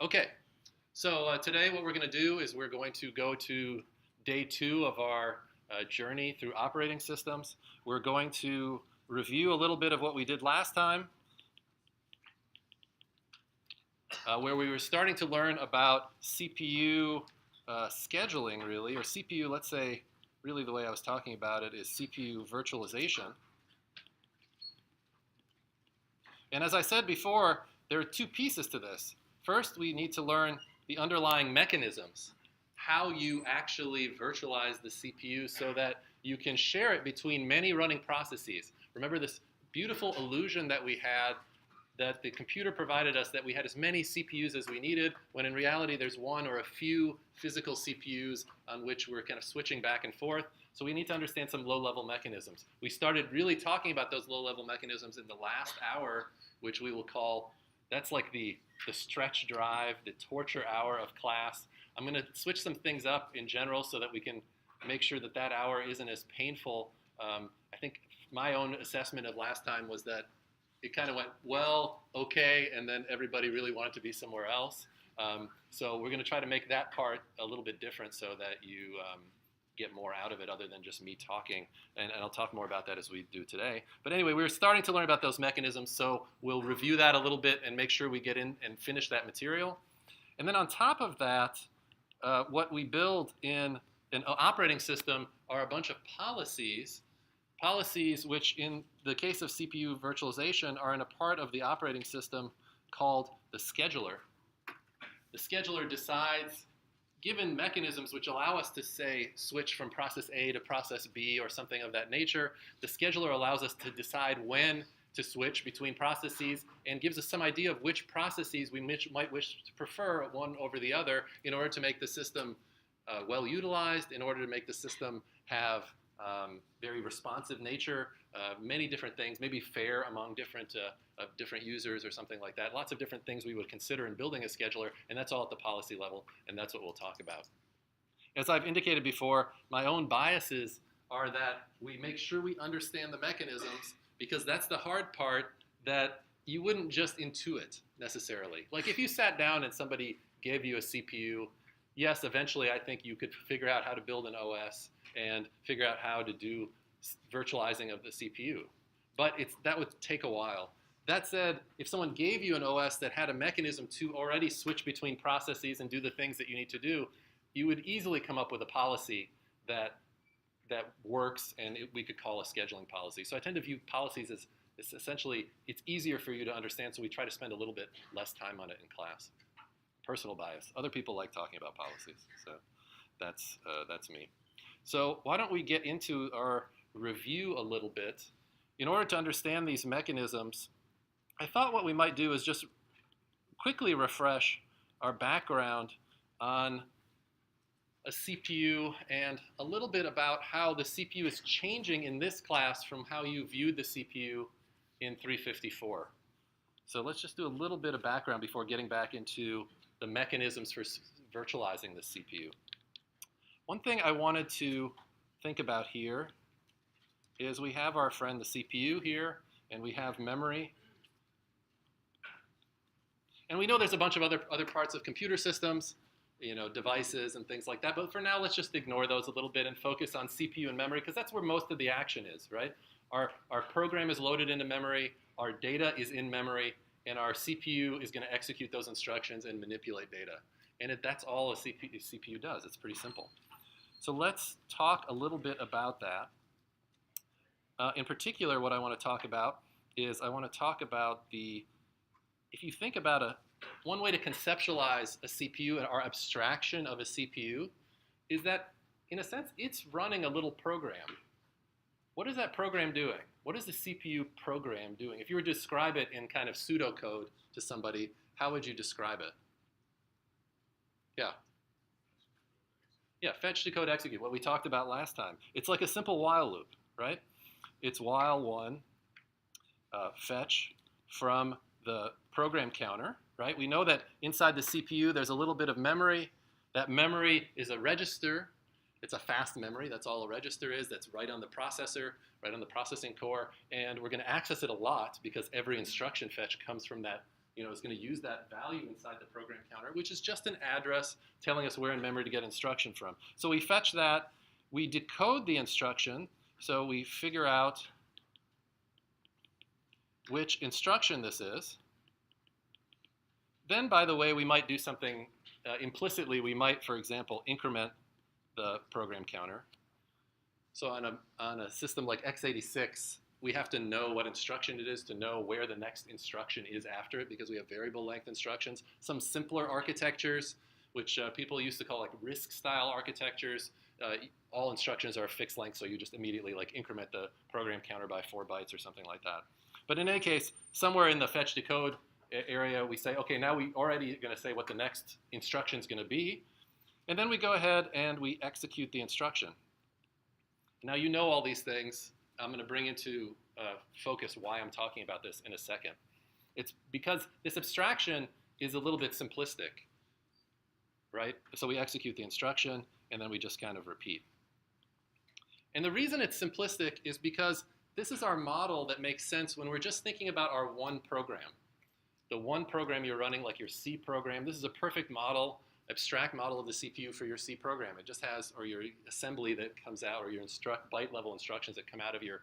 Okay, so today what we're going to do is we're going to go to day 2 of our journey through operating systems. We're going to review a little bit of what we did last time, where we were starting to learn about CPU scheduling, really, or CPU, let's say, really the way I was talking about it is CPU virtualization. And as I said before, there are 2 pieces to this. First, we need to learn the underlying mechanisms, how you actually virtualize the CPU so that you can share it between many running processes. Remember this beautiful illusion that we had that the computer provided us that we had as many CPUs as we needed, when in reality there's one or a few physical CPUs on which we're kind of switching back and forth. So we need to understand some low-level mechanisms. We started really talking about those low-level mechanisms in the last hour, which we will call, that's like the stretch drive, the torture hour of class. I'm going to switch some things up in general so that we can make sure that that hour isn't as painful. I think my own assessment of last time was that it kind of went, well, okay, and then everybody really wanted to be somewhere else. So we're going to try to make that part a little bit different so that you get more out of it other than just me talking. And I'll talk more about that as we do today. But anyway, we're starting to learn about those mechanisms, so we'll review that a little bit and make sure we get in and finish that material. And then on top of that, what we build in an operating system are a bunch of policies which in the case of CPU virtualization are in a part of the operating system called the scheduler. The scheduler decides, given mechanisms which allow us to, say, switch from process A to process B or something of that nature, the scheduler allows us to decide when to switch between processes and gives us some idea of which processes we might wish to prefer one over the other in order to make the system well utilized, in order to make the system have very responsive nature, many different things, maybe fair among different users or something like that. Lots of different things we would consider in building a scheduler, and that's all at the policy level, and that's what we'll talk about. As I've indicated before, my own biases are that we make sure we understand the mechanisms, because that's the hard part that you wouldn't just intuit necessarily. Like if you sat down and somebody gave you a CPU, yes, eventually I think you could figure out how to build an OS and figure out how to do virtualizing of the CPU. But that would take a while. That said, if someone gave you an OS that had a mechanism to already switch between processes and do the things that you need to do, you would easily come up with a policy that works, and we could call a scheduling policy. So I tend to view policies as essentially, it's easier for you to understand, so we try to spend a little bit less time on it in class. Personal bias. Other people like talking about policies, so that's me. So why don't we get into our review a little bit. In order to understand these mechanisms, I thought what we might do is just quickly refresh our background on a CPU and a little bit about how the CPU is changing in this class from how you viewed the CPU in 354. So let's just do a little bit of background before getting back into the mechanisms for virtualizing the CPU. One thing I wanted to think about here is we have our friend the CPU here, and we have memory. And we know there's a bunch of other parts of computer systems, devices and things like that. But for now, let's just ignore those a little bit and focus on CPU and memory, because that's where most of the action is, right? Our program is loaded into memory, our data is in memory, and our CPU is going to execute those instructions and manipulate data. And that's all a CPU does. It's pretty simple. So let's talk a little bit about that. In particular, what I want to talk about is I want to talk about if you think about one way to conceptualize a CPU and our abstraction of a CPU is that, in a sense, it's running a little program. What is that program doing? What is the CPU program doing? If you were to describe it in kind of pseudocode to somebody, how would you describe it? Yeah. Yeah, fetch, decode, execute, what we talked about last time. It's like a simple while loop, right? It's while one, fetch from the program counter, right? We know that inside the CPU there's a little bit of memory. That memory is a register. It's a fast memory. That's all a register is. That's right on the processor, right on the processing core. And we're going to access it a lot because every instruction fetch comes from that is going to use that value inside the program counter, which is just an address telling us where in memory to get instruction from. So we fetch that, we decode the instruction, so we figure out which instruction this is. Then, by the way, we might do something implicitly. We might, for example, increment the program counter. So on a system like x86, we have to know what instruction it is to know where the next instruction is after it, because we have variable length instructions. Some simpler architectures, which people used to call like RISC-style architectures, all instructions are fixed length, so you just immediately like increment the program counter by 4 bytes or something like that. But in any case, somewhere in the fetch decode area, we say, okay, now we already going to say what the next instruction is going to be. And then we go ahead and we execute the instruction. Now you know all these things. I'm going to bring into focus why I'm talking about this in a second. It's because this abstraction is a little bit simplistic, right? So we execute the instruction, and then we just kind of repeat. And the reason it's simplistic is because this is our model that makes sense when we're just thinking about our one program. The one program you're running, like your C program, this is a perfect model, abstract model of the CPU for your C program. It just has, or your assembly that comes out, or your byte level instructions that come out of your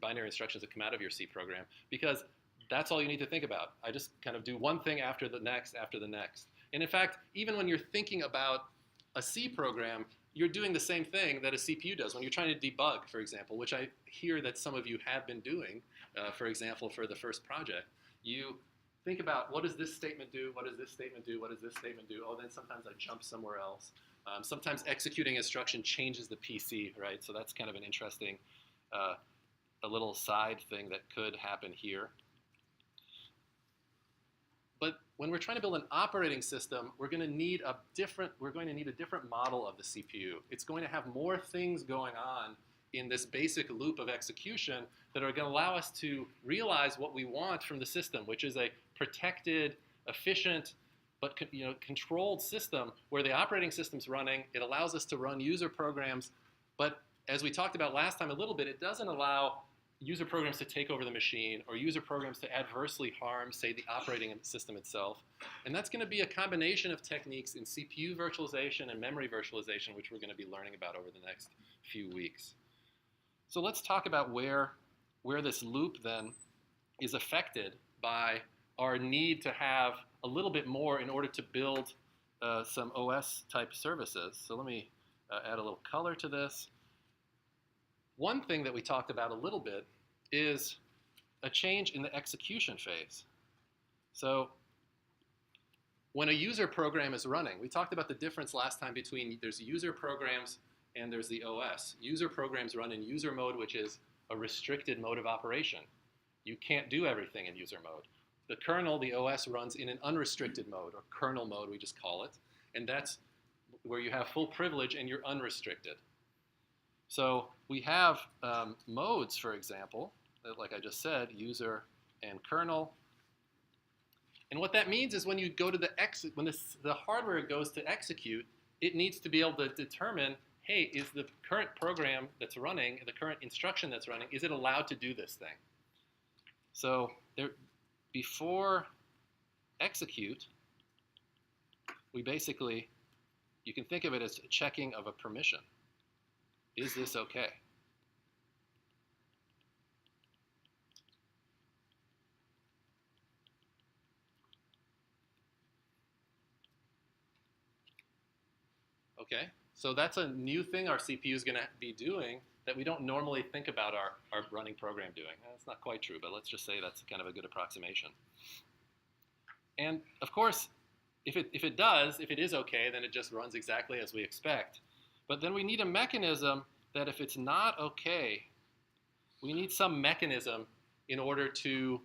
binary instructions that come out of your C program, because that's all you need to think about. I just kind of do one thing after the next, after the next. And in fact, even when you're thinking about a C program, you're doing the same thing that a CPU does. When you're trying to debug, for example, which I hear that some of you have been doing, for example, for the first project, you think about, what does this statement do? What does this statement do? What does this statement do? Oh, then sometimes I jump somewhere else. Sometimes executing instruction changes the PC, right? So that's kind of an interesting, a little side thing that could happen here. But when we're trying to build an operating system, we're going to need a different model of the CPU. It's going to have more things going on in this basic loop of execution that are going to allow us to realize what we want from the system, which is a protected, efficient, but controlled system where the operating system's running. It allows us to run user programs, but as we talked about last time a little bit, it doesn't allow user programs to take over the machine or user programs to adversely harm, say, the operating system itself. And that's going to be a combination of techniques in CPU virtualization and memory virtualization, which we're going to be learning about over the next few weeks. So let's talk about where this loop then is affected by our need to have a little bit more in order to build some OS type services. So let me add a little color to this. One thing that we talked about a little bit is a change in the execution phase. So when a user program is running, we talked about the difference last time between there's user programs and there's the OS. User programs run in user mode, which is a restricted mode of operation. You can't do everything in user mode. The kernel, the OS, runs in an unrestricted mode, or kernel mode, we just call it. And that's where you have full privilege and you're unrestricted. So we have modes, for example, like I just said, user and kernel. And what that means is when you go to when the hardware goes to execute, it needs to be able to determine, hey, is the current program that's running, the current instruction that's running, is it allowed to do this thing? So before execute, we basically, you can think of it as a checking of a permission. Is this okay? Okay, so that's a new thing our CPU is going to be doing that we don't normally think about our running program doing. That's not quite true, but let's just say that's kind of a good approximation. And of course, if it is okay, then it just runs exactly as we expect. But then we need a mechanism that if it's not okay, we need some mechanism in order to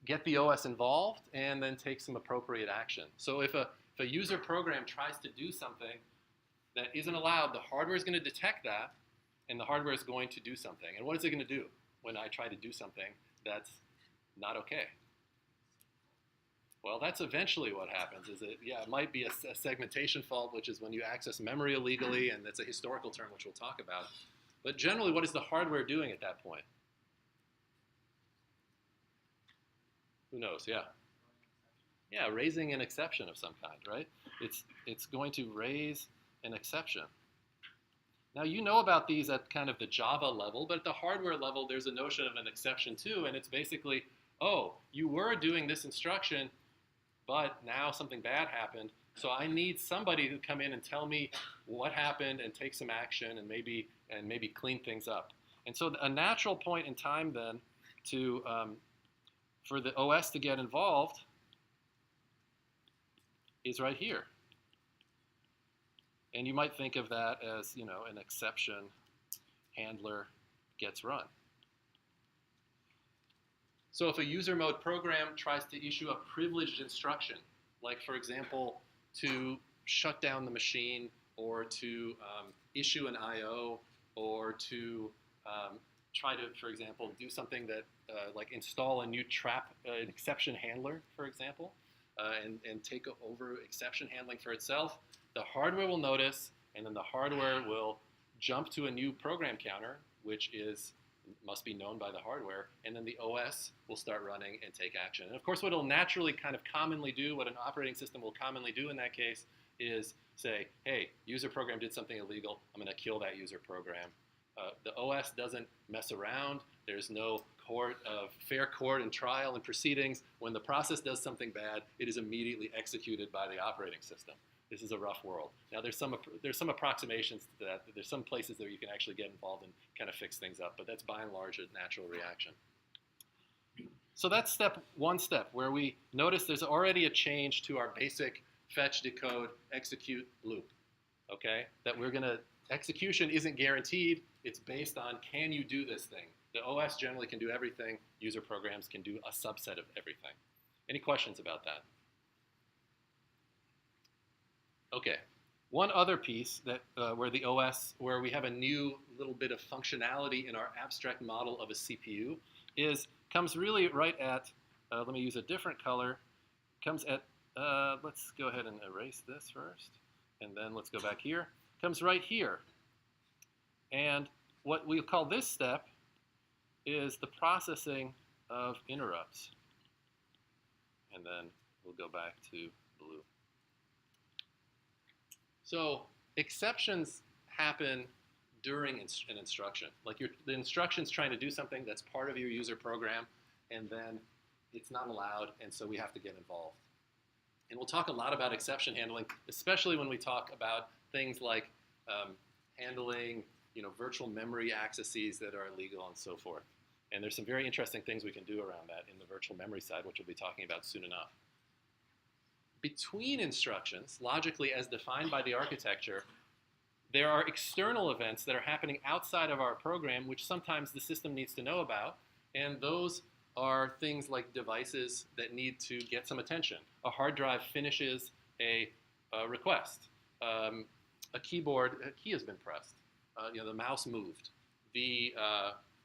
get the OS involved and then take some appropriate action. So if a user program tries to do something that isn't allowed, the hardware is going to detect that, and the hardware is going to do something. And what is it going to do when I try to do something that's not okay? Well, that's eventually what happens. It might be a segmentation fault, which is when you access memory illegally, and that's a historical term which we'll talk about. But generally, what is the hardware doing at that point? Who knows? Yeah. Yeah, raising an exception of some kind, right? It's going to raise an exception. Now you know about these at kind of the Java level, but at the hardware level, there's a notion of an exception too, and it's basically, oh, you were doing this instruction, but now something bad happened, so I need somebody to come in and tell me what happened and take some action and maybe clean things up. And so a natural point in time then to for the OS to get involved is right here. And you might think of that as, you know, an exception handler gets run. So if a user mode program tries to issue a privileged instruction, like for example, to shut down the machine or to issue an I/O or to try to, for example, do something that like install a new trap, an exception handler, for example, and take over exception handling for itself, the hardware will notice, and then the hardware will jump to a new program counter, which must be known by the hardware, and then the OS will start running and take action. And of course, what it'll naturally kind of commonly do, what an operating system will commonly do in that case, is say, hey, user program did something illegal, I'm going to kill that user program. The OS doesn't mess around. There's no fair court and trial and proceedings. When the process does something bad, it is immediately executed by the operating system. This is a rough world. Now, there's some approximations to that. There's some places that you can actually get involved and kind of fix things up, but that's by and large a natural reaction. So that's one step, where we notice there's already a change to our basic fetch, decode, execute loop, okay? That execution isn't guaranteed. It's based on, can you do this thing? The OS generally can do everything. User programs can do a subset of everything. Any questions about that? Okay, one other piece that where we have a new little bit of functionality in our abstract model of a CPU comes really right at, let me use a different color, comes at, let's go ahead and erase this first, and then let's go back here, comes right here. And what we'll call this step is the processing of interrupts. And then we'll go back to blue. So exceptions happen during an instruction. Like the instruction's trying to do something that's part of your user program, and then it's not allowed, and so we have to get involved. And we'll talk a lot about exception handling, especially when we talk about things like handling, virtual memory accesses that are illegal and so forth. And there's some very interesting things we can do around that in the virtual memory side, which we'll be talking about soon enough. Between instructions, logically as defined by the architecture, there are external events that are happening outside of our program, which sometimes the system needs to know about, and those are things like devices that need to get some attention. A hard drive finishes a request. A key has been pressed. The mouse moved.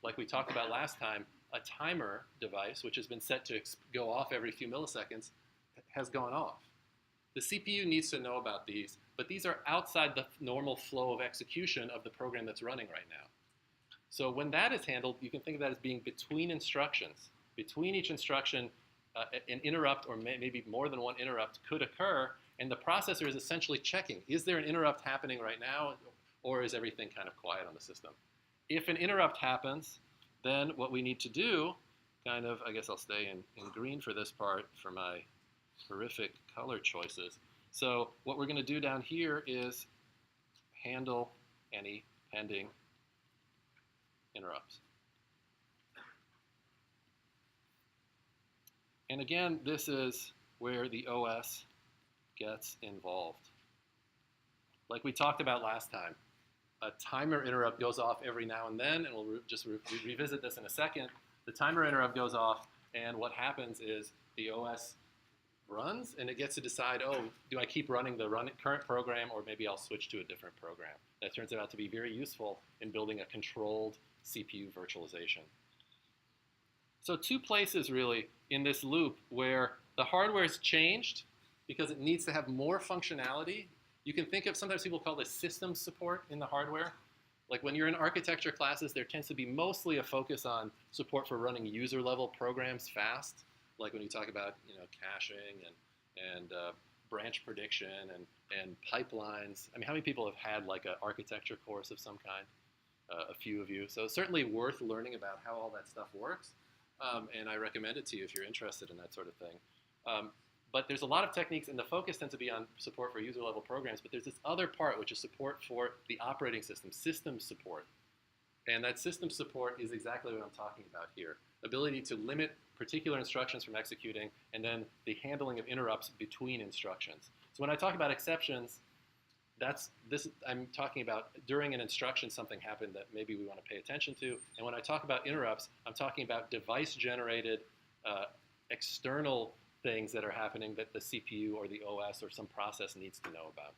Like we talked about last time, a timer device, which has been set to go off every few milliseconds, has gone off. The CPU needs to know about these, but these are outside the normal flow of execution of the program that's running right now. So when that is handled, you can think of that as being between instructions. Between each instruction, an interrupt or maybe more than one interrupt could occur, and the processor is essentially checking, is there an interrupt happening right now, or is everything kind of quiet on the system? If an interrupt happens, then what we need to do, I guess I'll stay in green for this part for my horrific color choices. So what we're going to do down here is handle any pending interrupts. And again, this is where the OS gets involved. Like we talked about last time, a timer interrupt goes off every now and then, and we'll just revisit this in a second. The timer interrupt goes off, and what happens is the OS runs, and it gets to decide, oh, do I keep running the current program, or maybe I'll switch to a different program. That turns out to be very useful in building a controlled CPU virtualization. So two places really in this loop where the hardware's changed because it needs to have more functionality. You can think of, sometimes people call this system support in the hardware. Like when you're in architecture classes, there tends to be mostly a focus on support for running user-level programs fast. Like when you talk about caching and and branch prediction and pipelines. I mean, how many people have had like an architecture course of some kind? A few of you. So it's certainly worth learning about how all that stuff works. And I recommend it to you if you're interested in that sort of thing. But there's a lot of techniques, and the focus tends to be on support for user-level programs, but there's this other part, which is support for the operating system, system support. And that system support is exactly what I'm talking about here. Ability to limit particular instructions from executing, and then the handling of interrupts between instructions. So when I talk about exceptions, I'm talking about during an instruction something happened that maybe we want to pay attention to. And when I talk about interrupts, I'm talking about device-generated external things that are happening that the CPU or the OS or some process needs to know about.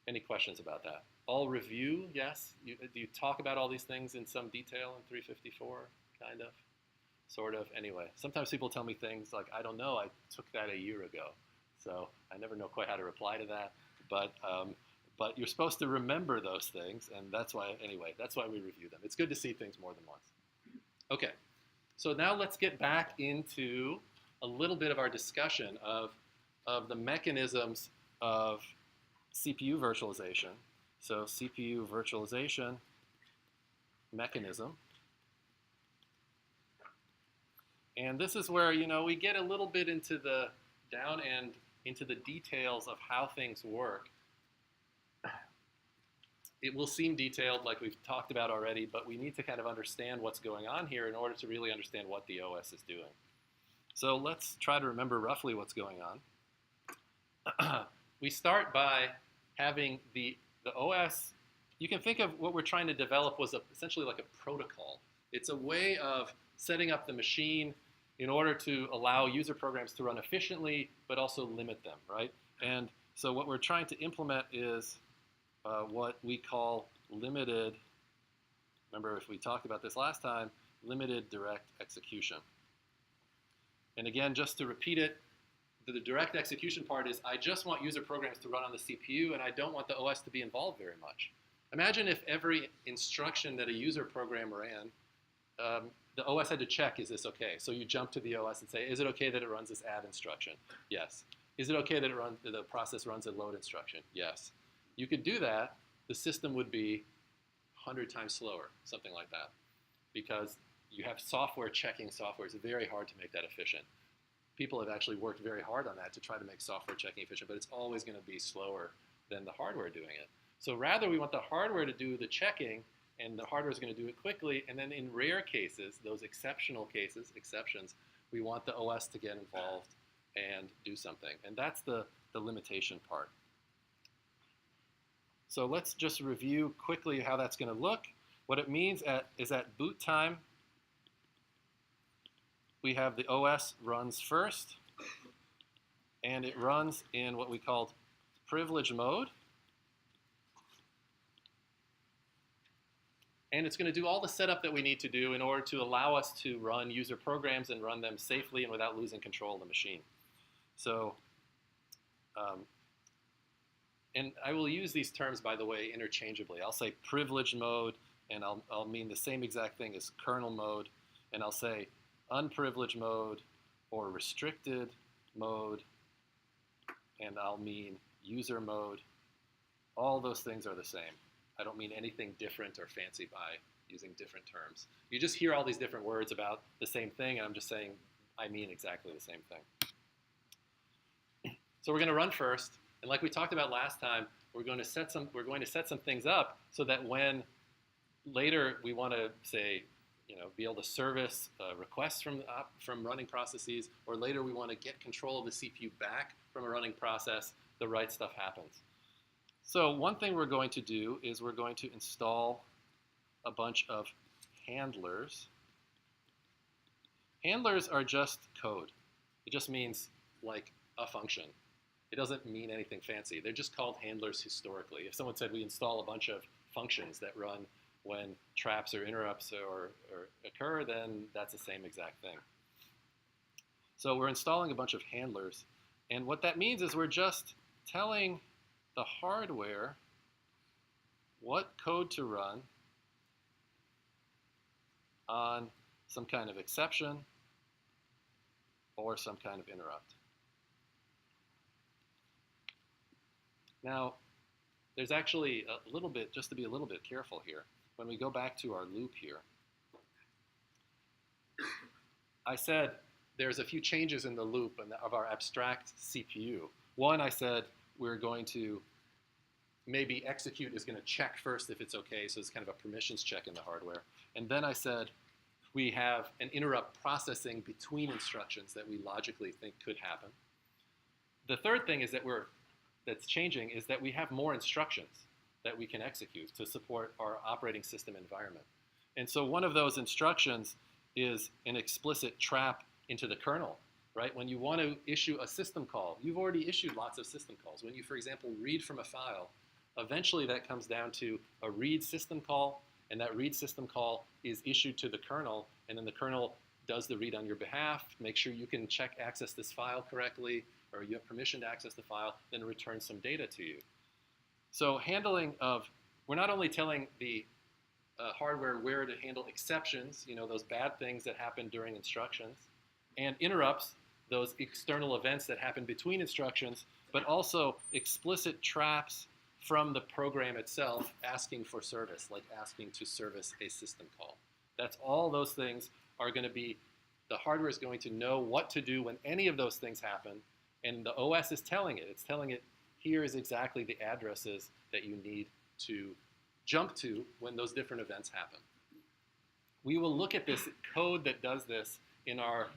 Any questions about that? All review, yes? Do you talk about all these things in some detail in 354, kind of? Sort of, anyway. Sometimes people tell me things like, I don't know, I took that a year ago. So I never know quite how to reply to that. But you're supposed to remember those things, and that's why, anyway, that's why we review them. It's good to see things more than once. Okay, so now let's get back into a little bit of our discussion of the mechanisms of CPU virtualization. So CPU virtualization mechanism. And this is where, we get a little bit into the down end, into the details of how things work. It will seem detailed like we've talked about already, but we need to kind of understand what's going on here in order to really understand what the OS is doing. So let's try to remember roughly what's going on. We start by having the OS. You can think of what we're trying to develop was essentially like a protocol. It's a way of setting up the machine in order to allow user programs to run efficiently, but also limit them, right? And so what we're trying to implement is what we call limited, remember if we talked about this last time, limited direct execution. And again, just to repeat it, the direct execution part is I just want user programs to run on the CPU, and I don't want the OS to be involved very much. Imagine if every instruction that a user program ran, the OS had to check, is this okay? So you jump to the OS and say, is it okay that it runs this add instruction? Yes. Is it okay that the process runs a load instruction? Yes. You could do that, the system would be 100 times slower, something like that. Because you have software checking software. It's very hard to make that efficient. People have actually worked very hard on that to try to make software checking efficient, but it's always going to be slower than the hardware doing it. So rather, we want the hardware to do the checking, and the hardware is going to do it quickly. And then in rare cases, those exceptional cases, exceptions, we want the OS to get involved and do something. And that's the limitation part. So let's just review quickly how that's going to look. What it means is at boot time, we have the OS runs first, and it runs in what we called privilege mode. And it's going to do all the setup that we need to do in order to allow us to run user programs and run them safely and without losing control of the machine. So, and I will use these terms, by the way, interchangeably. I'll say privilege mode, and I'll mean the same exact thing as kernel mode, and I'll say unprivileged mode or restricted mode, and I'll mean user mode. All those things are the same. I don't mean anything different or fancy by using different terms. You just hear all these different words about the same thing, and I'm just saying I mean exactly the same thing. So we're going to run first, and like we talked about last time, we're going to set some things up so that when later we want to say, be able to service requests from running processes, or later we want to get control of the CPU back from a running process, the right stuff happens. So one thing we're going to do is we're going to install a bunch of handlers. Handlers are just code. It just means like a function. It doesn't mean anything fancy. They're just called handlers historically. If someone said we install a bunch of functions that run when traps or interrupts or occur, then that's the same exact thing. So we're installing a bunch of handlers. And what that means is we're just telling the hardware what code to run on some kind of exception or some kind of interrupt. Now, there's actually a little bit, just to be a little bit careful here, when we go back to our loop here, I said there's a few changes in the loop of our abstract CPU. One, I said we're going to maybe execute is going to check first if it's okay, so it's kind of a permissions check in the hardware. And then I said we have an interrupt processing between instructions that we logically think could happen. The third thing is that's changing is that we have more instructions that we can execute to support our operating system environment. And so one of those instructions is an explicit trap into the kernel, right? When you want to issue a system call, you've already issued lots of system calls. When you, for example, read from a file, eventually that comes down to a read system call, and that read system call is issued to the kernel, and then the kernel does the read on your behalf, make sure you can access this file correctly, or you have permission to access the file, then return some data to you. So handling of, we're not only telling the hardware where to handle exceptions, those bad things that happen during instructions, and interrupts, those external events that happen between instructions, but also explicit traps from the program itself asking for service, like asking to service a system call. That's all those things are going to be, the hardware is going to know what to do when any of those things happen, and the OS is telling it. It's telling it, here is exactly the addresses that you need to jump to when those different events happen. We will look at this code that does this in our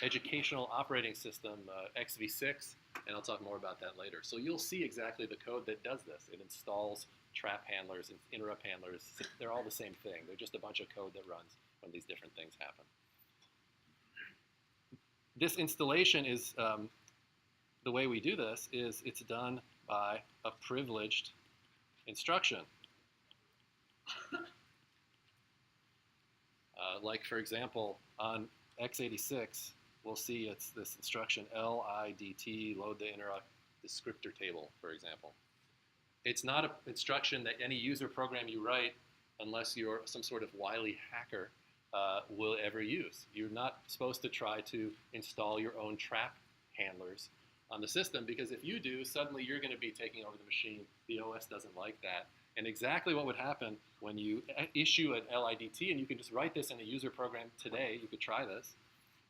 educational operating system, XV6, and I'll talk more about that later. So you'll see exactly the code that does this. It installs trap handlers and interrupt handlers. They're all the same thing. They're just a bunch of code that runs when these different things happen. This installation is, the way we do this is it's done by a privileged instruction. Like, for example, on x86, we'll see it's this instruction LIDT, load the interrupt descriptor table, for example. It's not an instruction that any user program you write, unless you're some sort of wily hacker, will ever use. You're not supposed to try to install your own trap handlers on the system, because if you do, suddenly you're going to be taking over the machine. The OS doesn't like that. And exactly what would happen when you issue an LIDT, and you can just write this in a user program today, you could try this,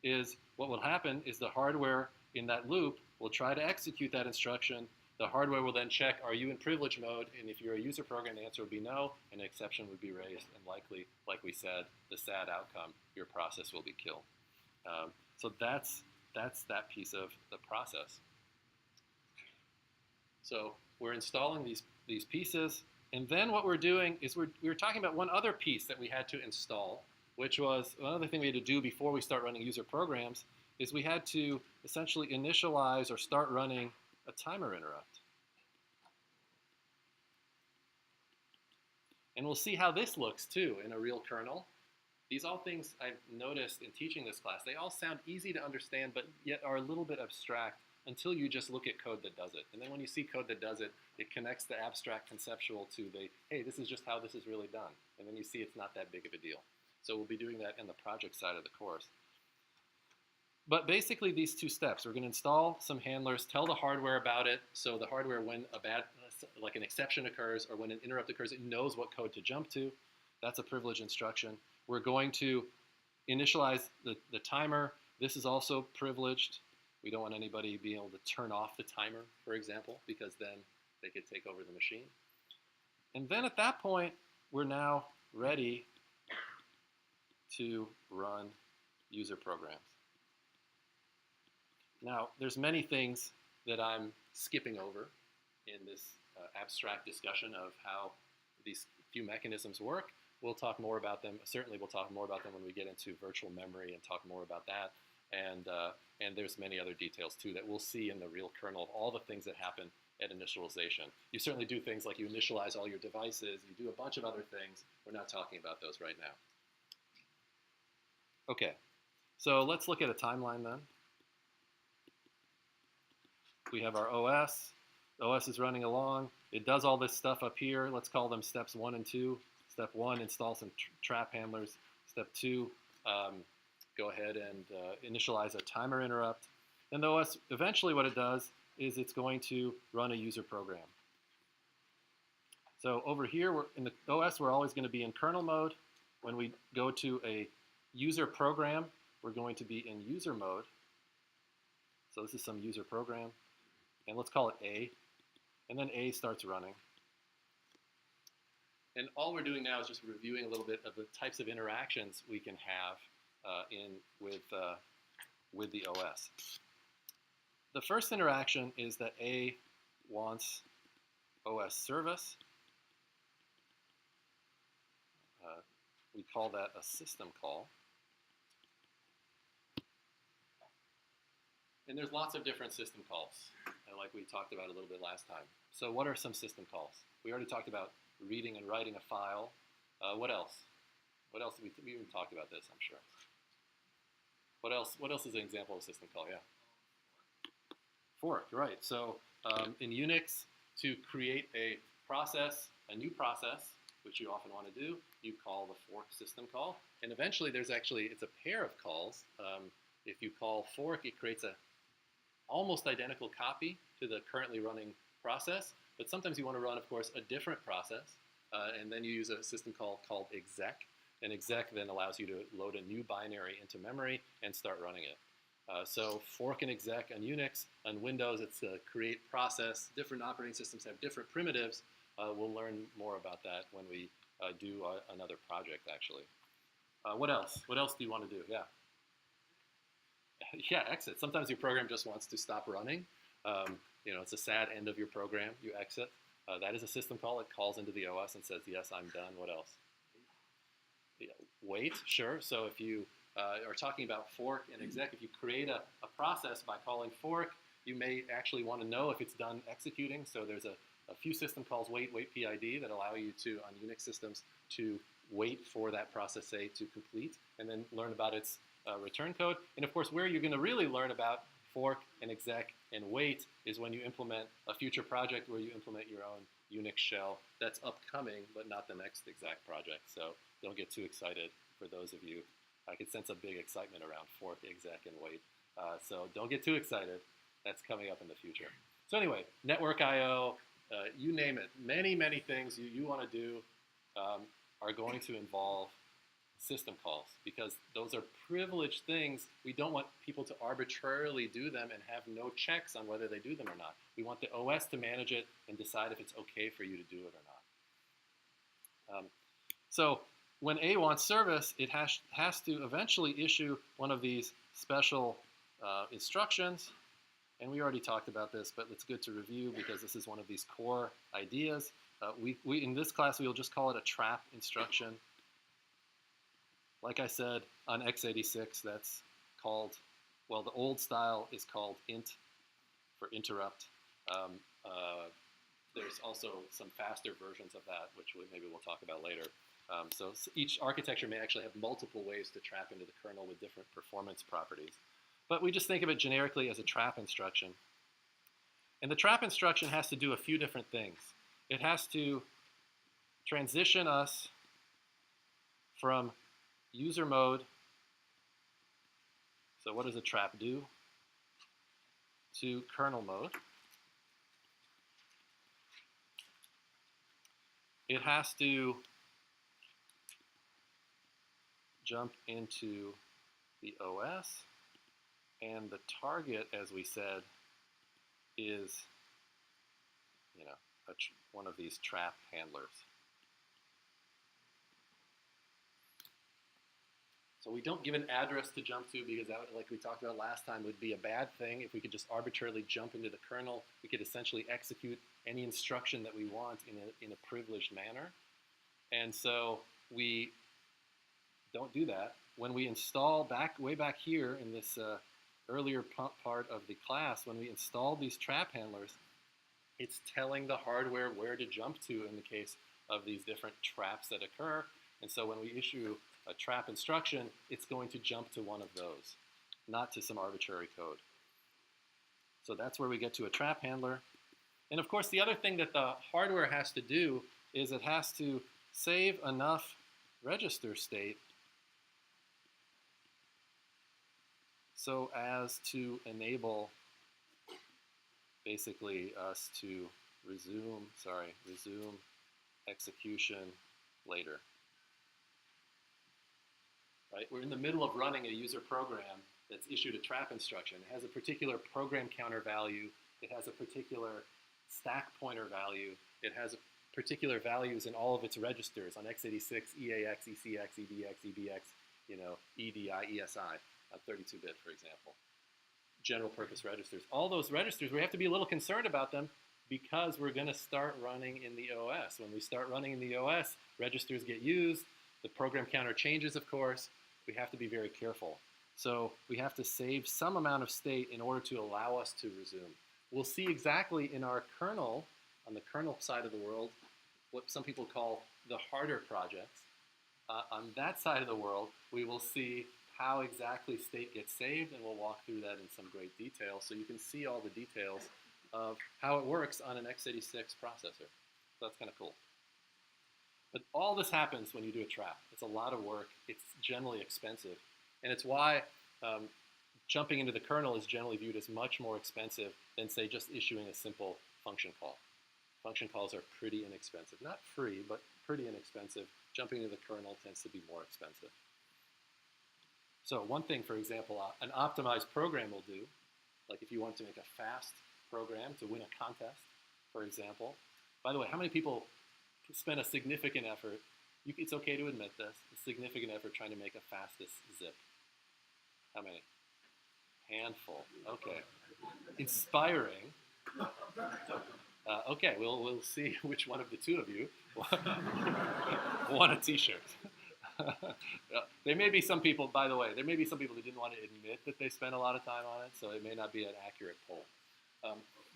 is what will happen is the hardware in that loop will try to execute that instruction. The hardware will then check, are you in privilege mode? And if you're a user program, the answer would be no, and an exception would be raised, and likely, like we said, the sad outcome, your process will be killed. So that's that piece of the process. So we're installing these pieces, and then what we're doing is we're talking about one other piece that we had to install, which was another thing we had to do before we start running user programs, is we had to essentially initialize or start running a timer interrupt. And we'll see how this looks too in a real kernel. These all things I've noticed in teaching this class, they all sound easy to understand, but yet are a little bit abstract until you just look at code that does it. And then when you see code that does it, it connects the abstract conceptual to the, hey, this is just how this is really done. And then you see it's not that big of a deal. So we'll be doing that in the project side of the course. But basically these two steps, we're going to install some handlers, tell the hardware about it, so the hardware, when like an exception occurs or when an interrupt occurs, it knows what code to jump to. That's a privilege instruction. We're going to initialize the timer. This is also privileged. We don't want anybody being able to turn off the timer, for example, because then they could take over the machine. And then at that point, we're now ready to run user programs. Now, there's many things that I'm skipping over in this abstract discussion of how these few mechanisms work. We'll talk more about them. Certainly, we'll talk more about them when we get into virtual memory and talk more about that. And there's many other details, too, that we'll see in the real kernel of all the things that happen at initialization. You certainly do things like you initialize all your devices. You do a bunch of other things. We're not talking about those right now. OK, so let's look at a timeline then. We have our OS. The OS is running along. It does all this stuff up here. Let's call them steps 1 and 2. Step 1, install some trap handlers. Step 2, go ahead and initialize a timer interrupt. And the OS, eventually what it does is it's going to run a user program. So over here, in the OS, we're always going to be in kernel mode. When we go to a user program, we're going to be in user mode. So this is some user program. And let's call it A. And then A starts running. And all we're doing now is just reviewing a little bit of the types of interactions we can have with the OS. The first interaction is that A wants OS service. We call that a system call. And there's lots of different system calls, like we talked about a little bit last time. So what are some system calls? We already talked about reading and writing a file. What else? What else? We even talked about this, I'm sure. What else? What else is an example of a system call? Yeah. Fork, right. So in Unix, to create a process, a new process, which you often want to do, you call the fork system call. And eventually it's a pair of calls. If you call fork, it creates a almost identical copy to the currently running process. But sometimes you want to run, of course, a different process. And then you use a system call called exec. And exec then allows you to load a new binary into memory and start running it. So fork and exec on Unix. On Windows, it's a create process. Different operating systems have different primitives. We'll learn more about that when we do another project, actually. What else? What else do you want to do? Yeah. Yeah, exit. Sometimes your program just wants to stop running. It's a sad end of your program. You exit. That is a system call. It calls into the OS and says, yes, I'm done. What else? Yeah, wait, sure. So if you are talking about fork and exec, if you create a process by calling fork, you may actually want to know if it's done executing. So there's a few system calls, wait PID, that allow you to, on Unix systems, to wait for that process, say, to complete, and then learn about its return code. And of course, where you're going to really learn about fork and exec and wait is when you implement a future project where you implement your own Unix shell. That's upcoming, but not the next exact project. So don't get too excited for those of you. I can sense a big excitement around fork, exec, and wait. So don't get too excited. That's coming up in the future. So anyway, network I/O, you name it. Many, many things you want to do are going to involve system calls, because those are privileged things. We don't want people to arbitrarily do them and have no checks on whether they do them or not. We want the OS to manage it and decide if it's okay for you to do it or not. So when A wants service, it has to eventually issue one of these special instructions. And we already talked about this, but it's good to review because this is one of these core ideas. We in this class, we'll just call it a trap instruction. Like I said, on x86, that's called, well, the old style is called int for interrupt. There's also some faster versions of that, which maybe we'll talk about later. So each architecture may actually have multiple ways to trap into the kernel with different performance properties. But we just think of it generically as a trap instruction. And the trap instruction has to do a few different things. It has to transition us from user mode, so what does a trap do, to kernel mode. It has to jump into the OS, and the target, as we said, is one of these trap handlers. So we don't give an address to jump to, because that, like we talked about last time, would be a bad thing. If we could just arbitrarily jump into the kernel, we could essentially execute any instruction that we want in a privileged manner. And so we don't do that. When we install way back here in this earlier part of the class, when we install these trap handlers, it's telling the hardware where to jump to in the case of these different traps that occur. And so when we issue a trap instruction, it's going to jump to one of those, not to some arbitrary code. So that's where we get to a trap handler. And of course, the other thing that the hardware has to do is it has to save enough register state so as to enable basically us to resume execution later. Right? We're in the middle of running a user program that's issued a trap instruction. It has a particular program counter value. It has a particular stack pointer value. It has particular values in all of its registers on x86, EAX, ECX, EDX, EBX, EDI, ESI, on 32-bit, for example. General purpose registers. All those registers, we have to be a little concerned about them because we're going to start running in the OS. When we start running in the OS, registers get used. The program counter changes, of course. We have to be very careful. So we have to save some amount of state in order to allow us to resume. We'll see exactly in our kernel, on the kernel side of the world, what some people call the harder projects. On that side of the world, we will see how exactly state gets saved, and we'll walk through that in some great detail so you can see all the details of how it works on an x86 processor. So that's kind of cool. But all this happens when you do a trap. It's a lot of work. It's generally expensive. And it's why jumping into the kernel is generally viewed as much more expensive than, say, just issuing a simple function call. Function calls are pretty inexpensive. Not free, but pretty inexpensive. Jumping into the kernel tends to be more expensive. So one thing, for example, an optimized program will do, like if you want to make a fast program to win a contest, for example. By the way, how many people spend a significant effort, it's okay to admit this, a significant effort trying to make a fastest zip? How many? Handful. Okay. Inspiring. Okay, we'll see which one of the two of you won a t-shirt. There may be some people, by the way, there may be some people who didn't want to admit that they spent a lot of time on it, so it may not be an accurate poll.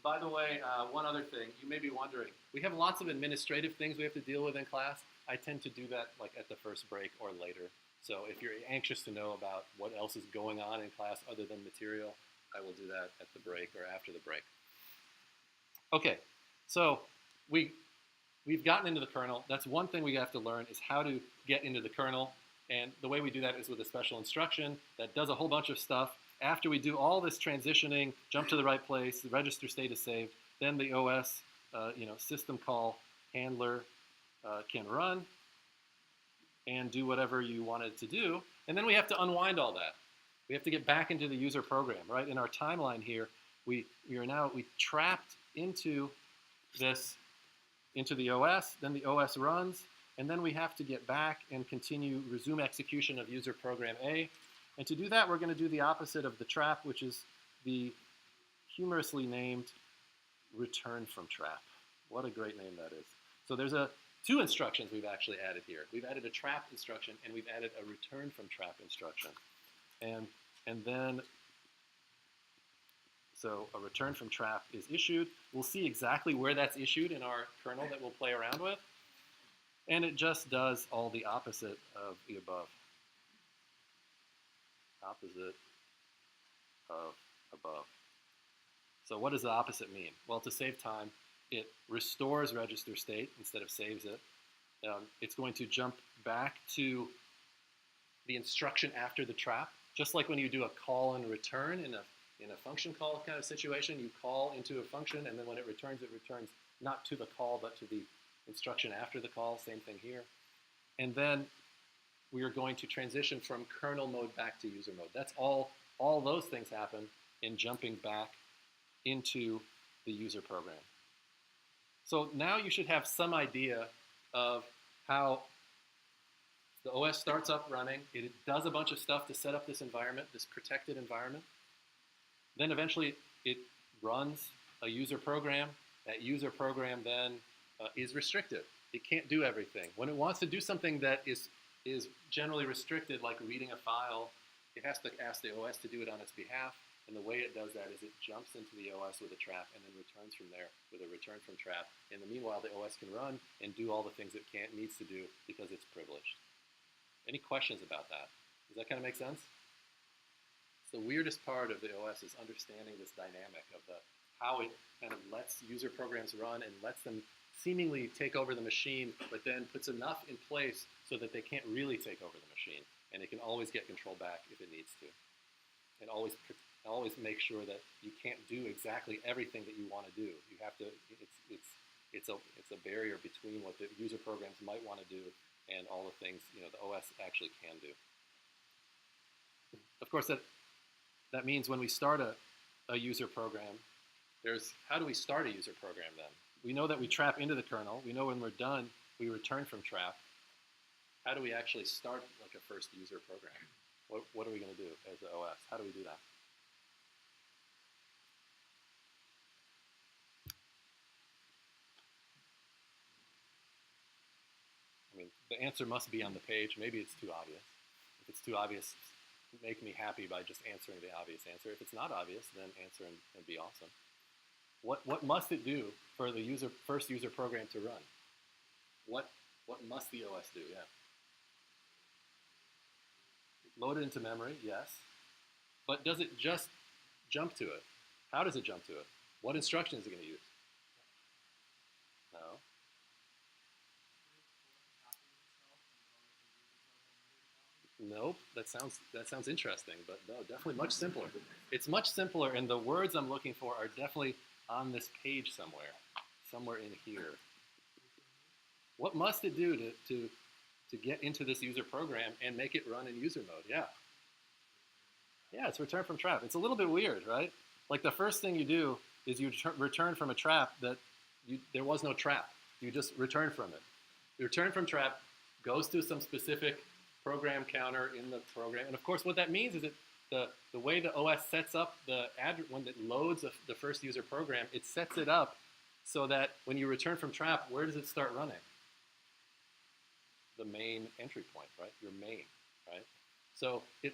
By the way, one other thing, you may be wondering, we have lots of administrative things we have to deal with in class. I tend to do that like at the first break or later. So if you're anxious to know about what else is going on in class other than material, I will do that at the break or after the break. Okay, so we've gotten into the kernel. That's one thing we have to learn is how to get into the kernel. And the way we do that is with a special instruction that does a whole bunch of stuff. After we do all this transitioning, jump to the right place, the register state is saved, then the OS system call handler can run and do whatever you want it to do. And then we have to unwind all that. We have to get back into the user program, right? In our timeline here, we trapped into the OS, then the OS runs, and then we have to get back and resume execution of user program A. And to do that, we're going to do the opposite of the trap, which is the humorously named return from trap. What a great name that is. So there's two instructions we've actually added here. We've added a trap instruction, and we've added a return from trap instruction. And then, so a return from trap is issued. We'll see exactly where that's issued in our kernel that we'll play around with. And it just does all the opposite of the above. Opposite of above. So what does the opposite mean? Well, to save time, it restores register state instead of saves it. It's going to jump back to the instruction after the trap, just like when you do a call and return in a function call kind of situation. You call into a function, and then when it returns not to the call, but to the instruction after the call. Same thing here. And then we are going to transition from kernel mode back to user mode. That's all those things happen in jumping back into the user program. So now you should have some idea of how the OS starts up running. It does a bunch of stuff to set up this environment, this protected environment. Then eventually it runs a user program. That user program then is restricted. It can't do everything. When it wants to do something that is generally restricted, like reading a file, it has to ask the OS to do it on its behalf. And the way it does that is it jumps into the OS with a trap and then returns from there with a return from trap. In the meanwhile, the OS can run and do all the things it needs to do because it's privileged. Any questions about that? Does that kind of make sense? It's the weirdest part of the OS is understanding this dynamic of how it kind of lets user programs run and lets them seemingly take over the machine, but then puts enough in place so that they can't really take over the machine, and it can always get control back if it needs to. and always make sure that you can't do exactly everything that you want to do. You have to. It's a barrier between what the user programs might want to do and all the things the OS actually can do. Of course, that means when we start a user program, how do we start a user program then? We know that we trap into the kernel. We know when we're done, we return from trap. How do we actually start like a first user program? What are we going to do as the OS? How do we do that? I mean, the answer must be on the page. Maybe it's too obvious. If it's too obvious, make me happy by just answering the obvious answer. If it's not obvious, then answer and be awesome. What must it do for the first user program to run? What must the OS do? Yeah. Load it into memory, yes. But does it just jump to it? How does it jump to it? What instruction is it going to use? No. Nope. That sounds interesting, but no, definitely much simpler. It's much simpler, and the words I'm looking for are definitely on this page somewhere in here. What must it do to get into this user program and make it run in user mode? Yeah. Yeah, it's return from trap. It's a little bit weird, right? Like the first thing you do is you return from a trap that there was no trap. You just return from it. You return from trap, goes to some specific program counter in the program. And of course, what that means is that the way the OS sets up when it loads the first user program, it sets it up so that when you return from trap, where does it start running? The main entry point, right? Your main, right? So it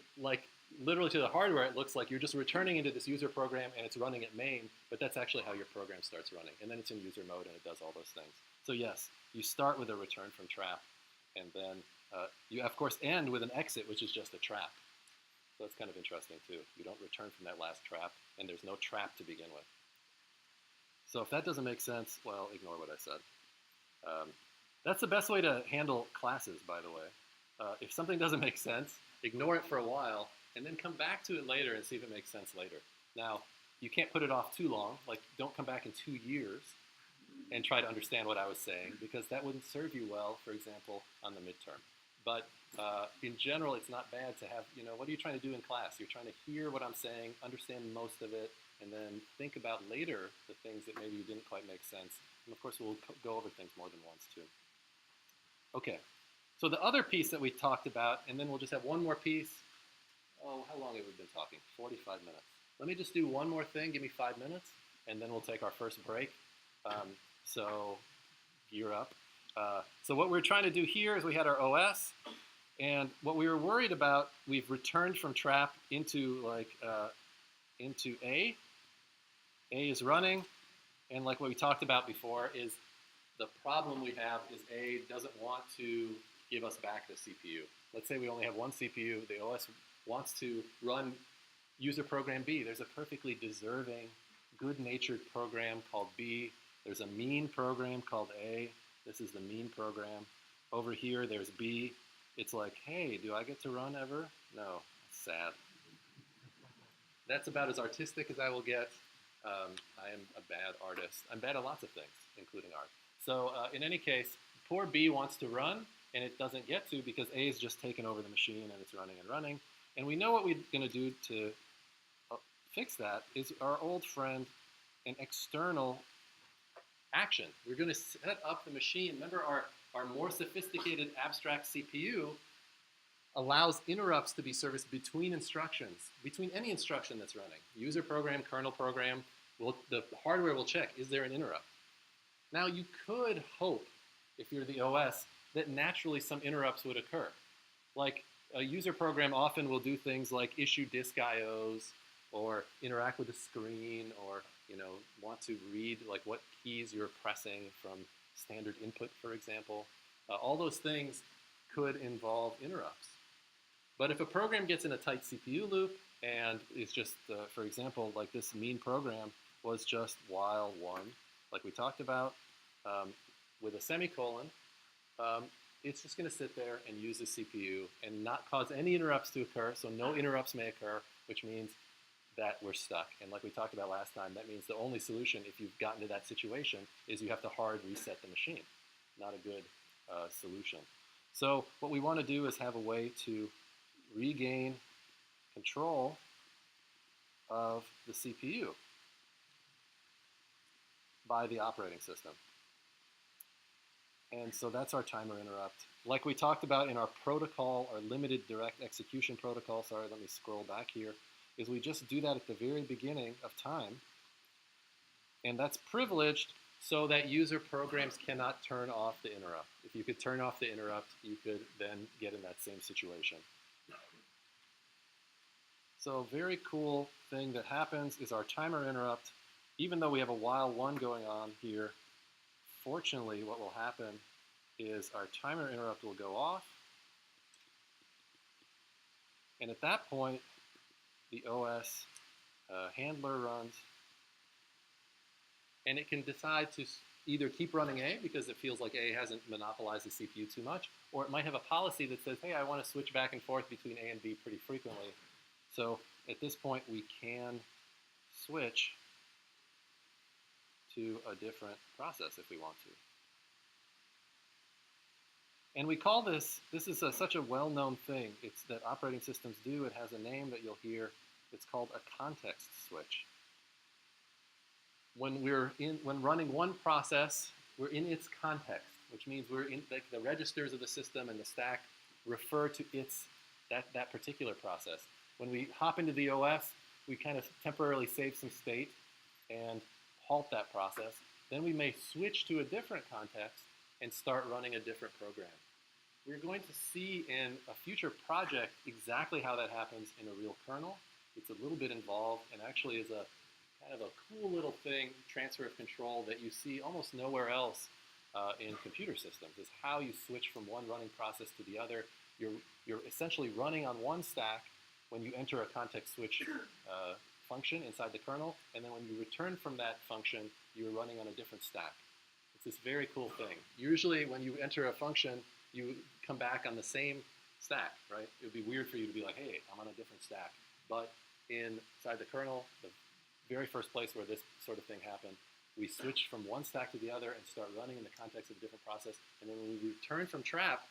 literally to the hardware, it looks like you're just returning into this user program and it's running at main, but that's actually how your program starts running. And then it's in user mode and it does all those things. So yes, you start with a return from trap, and then you of course end with an exit, which is just a trap. So that's kind of interesting too. You don't return from that last trap, and there's no trap to begin with. So if that doesn't make sense, well, ignore what I said. That's the best way to handle classes, by the way. If something doesn't make sense, ignore it for a while, and then come back to it later and see if it makes sense later. Now, you can't put it off too long. Like, don't come back in 2 years and try to understand what I was saying, because that wouldn't serve you well, for example, on the midterm. But in general, it's not bad to have, what are you trying to do in class? You're trying to hear what I'm saying, understand most of it, and then think about later the things that maybe didn't quite make sense. And of course, we'll go over things more than once too. Okay, so the other piece that we talked about, and then we'll just have one more piece. Oh, how long have we been talking? 45 minutes. Let me just do one more thing, give me 5 minutes, and then we'll take our first break. So gear up. So what we're trying to do here is we had our OS, and what we were worried about, we've returned from trap into into A. A is running, and like what we talked about before is the problem we have is A doesn't want to give us back the CPU. Let's say we only have one CPU, the OS wants to run user program B. There's a perfectly deserving, good-natured program called B. There's a mean program called A. This is the mean program. Over here, there's B. It's like, hey, do I get to run ever? No, it's sad. That's about as artistic as I will get. I am a bad artist. I'm bad at lots of things, including art. So in any case, poor B wants to run, and it doesn't get to because A is just taken over the machine, and it's running and running. And we know what we're going to do to fix that is our old friend, an external action. We're going to set up the machine. Remember, our more sophisticated abstract CPU allows interrupts to be serviced between instructions, between any instruction that's running. User program, kernel program, the hardware will check, is there an interrupt? Now you could hope, if you're the OS, that naturally some interrupts would occur. Like a user program often will do things like issue disk IOs, or interact with the screen, or want to read like what keys you're pressing from standard input, for example. All those things could involve interrupts. But if a program gets in a tight CPU loop and it's just, for example, like this mean program was just while one, like we talked about, with a semicolon, it's just going to sit there and use the CPU and not cause any interrupts to occur, so no interrupts may occur. which means that we're stuck. And like we talked about last time, that means the only solution, if you've gotten to that situation, is you have to hard reset the machine. Not a good solution. So what we want to do is have a way to regain control of the CPU by the operating system. And so that's our timer interrupt. Like we talked about in our protocol, our limited direct execution protocol, sorry, let me scroll back here, is we just do that at the very beginning of time. And that's privileged so that user programs cannot turn off the interrupt. If you could turn off the interrupt, you could then get in that same situation. So a very cool thing that happens is our timer interrupt, even though we have a while one going on here, fortunately what will happen is our timer interrupt will go off, and at that point the OS handler runs, and it can decide to either keep running A because it feels like A hasn't monopolized the CPU too much, or it might have a policy that says, hey, I want to switch back and forth between A and B pretty frequently. So at this point we can switch to a different process if we want to. And we call this is such a well-known thing. It's that operating systems do. It has a name that you'll hear. It's called a context switch. When running one process, we're in its context, which means we're in the registers of the system and the stack refer to that particular process. When we hop into the OS, we kind of temporarily save some state and halt that process. Then we may switch to a different context and start running a different program. We're going to see in a future project exactly how that happens in a real kernel. It's a little bit involved and actually is a kind of a cool little thing, transfer of control, that you see almost nowhere else in computer systems, is how you switch from one running process to the other. You're essentially running on one stack when you enter a context switch function inside the kernel, and then when you return from that function, you're running on a different stack. It's this very cool thing. Usually when you enter a function, you come back on the same stack, right? It would be weird for you to be like, hey, I'm on a different stack. But inside the kernel, the very first place where this sort of thing happened, we switch from one stack to the other and start running in the context of a different process. And then when we return from trap,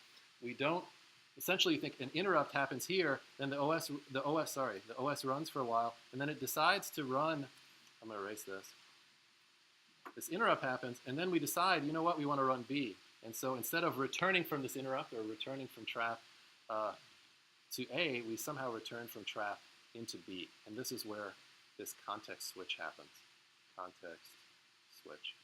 we don't, essentially you think an interrupt happens here, then the OS runs for a while, and then it decides to run, I'm gonna erase this. This interrupt happens, and then we decide, you know what, we wanna run B. And so instead of returning from this interrupt or returning from trap to A, we somehow return from trap into B. And this is where this context switch happens. Context switch.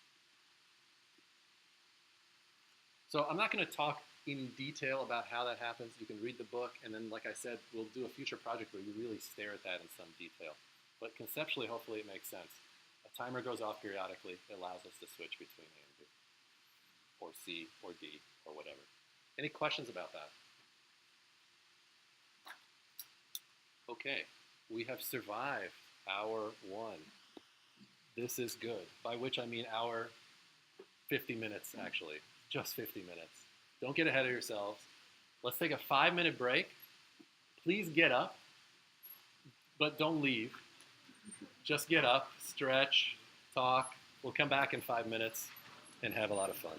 So I'm not going to talk in detail about how that happens. You can read the book, and then, like I said, we'll do a future project where you really stare at that in some detail. But conceptually, hopefully it makes sense. A timer goes off periodically. It allows us to switch between A and B, or C, or D, or whatever. Any questions about that? Okay, we have survived hour one. This is good, by which I mean hour 50 minutes, actually. Just 50 minutes. Don't get ahead of yourselves. Let's take a 5-minute break. Please get up, but don't leave. Just get up, stretch, talk. We'll come back in 5 minutes and have a lot of fun.